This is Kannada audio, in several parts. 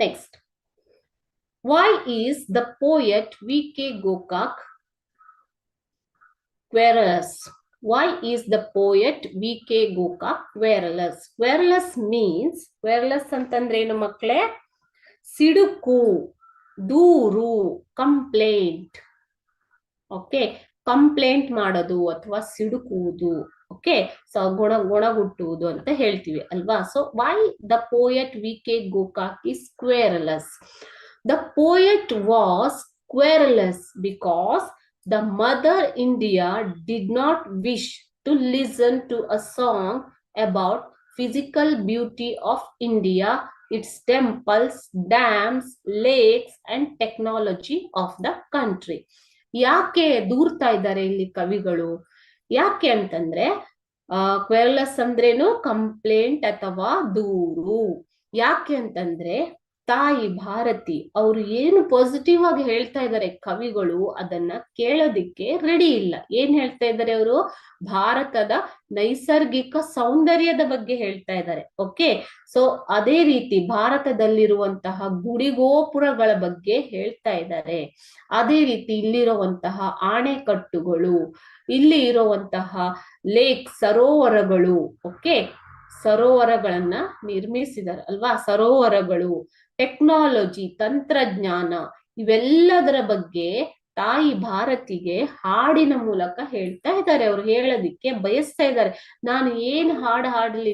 Next, why is the poet V.K. Gokak querulous? Why is the poet V.K. Gokak querulous? Querulous means, querulous ಅಂತಂದ್ರೆ ಏನು ಮಕ್ಕಳೇ? ಸಿಡುಕು, ದೂರು, ಕಂಪ್ಲೇಂಟ್. ಓಕೆ, ಕಂಪ್ಲೇಂಟ್ ಮಾಡೋದು ಅಥವಾ ಸಿಡುಕುವುದು. ಓಕೆ, ಸೊ ಗುಣಗುಟ್ಟುವುದು ಅಂತ ಹೇಳ್ತೀವಿ ಅಲ್ವಾ? So why the poet V.K. Gokak is querulous? The poet was querulous because the mother India did not wish to listen to a song about physical beauty of India, its temples, dams, lakes, and technology of the country. ಯಾಕೆ ದೂರ್ತಾ ಇದ್ದಾರೆ ಇಲ್ಲಿ ಕವಿಗಳು? ಯಾಕೆ ಅಂತಂದ್ರೆ ಕ್ವೆರಲಸ್ ಅಂದ್ರೇನು? ಕಂಪ್ಲೇಂಟ್ ಅಥವಾ ದೂರು. ಯಾಕೆ ಅಂತಂದ್ರೆ ತಾಯಿ ಭಾರತಿ ಅವರು ಏನು ಪಾಸಿಟಿವ್ ಆಗಿ ಹೇಳ್ತಾ ಇದ್ದಾರೆ ಕವಿಗಳು, ಅದನ್ನ ಕೇಳೋದಿಕ್ಕೆ ರೆಡಿ ಇಲ್ಲ. ಏನ್ ಹೇಳ್ತಾ ಇದ್ದಾರೆ ಅವರು? ಭಾರತದ ನೈಸರ್ಗಿಕ ಸೌಂದರ್ಯದ ಬಗ್ಗೆ ಹೇಳ್ತಾ ಇದ್ದಾರೆ. ಓಕೆ, ಸೊ ಅದೇ ರೀತಿ ಭಾರತದಲ್ಲಿರುವಂತಹ ಗುಡಿಗೋಪುರಗಳ ಬಗ್ಗೆ ಹೇಳ್ತಾ ಇದ್ದಾರೆ. ಅದೇ ರೀತಿ ಇಲ್ಲಿರುವಂತಹ ಆಣೆಕಟ್ಟುಗಳು, ಇಲ್ಲಿ ಇರುವಂತಹ ಲೇಕ್, ಸರೋವರಗಳು. ಓಕೆ, ಸರೋವರಗಳನ್ನ ನಿರ್ಮಿಸಿದ್ದಾರೆ ಅಲ್ವಾ? ಸರೋವರಗಳು, ಟೆಕ್ನಾಲಜಿ, ತಂತ್ರಜ್ಞಾನ, ಇವೆಲ್ಲದರ ಬಗ್ಗೆ ತಾಯಿ ಭಾರತಿಗೆ ಹಾಡಿನ ಮೂಲಕ ಹೇಳ್ತಾ ಇದ್ದಾರೆ. ಅವ್ರು ಹೇಳೋದಿಕ್ಕೆ ಬಯಸ್ತಾ ಇದ್ದಾರೆ. ನಾನು ಏನ್ ಹಾಡಲಿ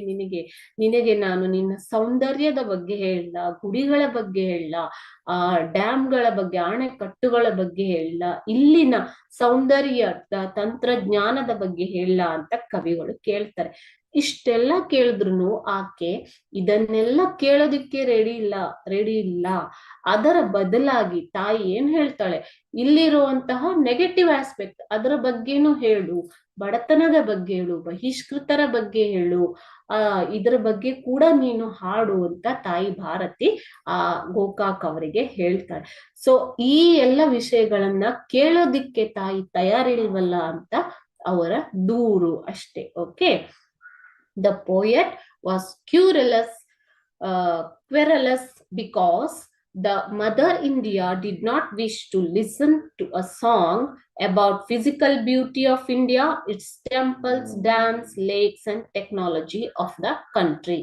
ನಿನಗೆ ನಾನು ನಿನ್ನ ಸೌಂದರ್ಯದ ಬಗ್ಗೆ ಹೇಳ, ಗುಡಿಗಳ ಬಗ್ಗೆ ಹೇಳ, ಡ್ಯಾಮ್ಗಳ ಬಗ್ಗೆ, ಆಣೆಕಟ್ಟುಗಳ ಬಗ್ಗೆ ಹೇಳ, ಇಲ್ಲಿನ ಸೌಂದರ್ಯ ತಂತ್ರಜ್ಞಾನದ ಬಗ್ಗೆ ಹೇಳ ಅಂತ ಕವಿಗಳು ಕೇಳ್ತಾರೆ. ಇಷ್ಟೆಲ್ಲ ಕೇಳಿದ್ರು ಆಕೆ ಇದನ್ನೆಲ್ಲ ಕೇಳೋದಿಕ್ಕೆ ರೆಡಿ ಇಲ್ಲ. ಅದರ ಬದಲಾಗಿ ತಾಯಿ ಏನ್ ಹೇಳ್ತಾಳೆ? ಇಲ್ಲಿರುವಂತಹ ನೆಗೆಟಿವ್ ಆಸ್ಪೆಕ್ಟ್ ಅದರ ಬಗ್ಗೆನೂ ಹೇಳು, ಬಡತನದ ಬಗ್ಗೆ ಹೇಳು, ಬಹಿಷ್ಕೃತರ ಬಗ್ಗೆ ಹೇಳು, ಇದರ ಬಗ್ಗೆ ಕೂಡ ನೀನು ಹಾಡು ಅಂತ ತಾಯಿ ಭಾರತಿ ಗೋಕಾಕ್ ಅವರಿಗೆ ಹೇಳ್ತಾಳೆ. ಸೊ ಈ ಎಲ್ಲ ವಿಷಯಗಳನ್ನ ಕೇಳೋದಿಕ್ಕೆ ತಾಯಿ ತಯಾರಿಲ್ವಲ್ಲ ಅಂತ ಅವರ ದೂರು ಅಷ್ಟೇ. Okay, the poet was querulous because the mother India did not wish to listen to a song about physical beauty of India, its temples, dams, lakes, and technology of the country.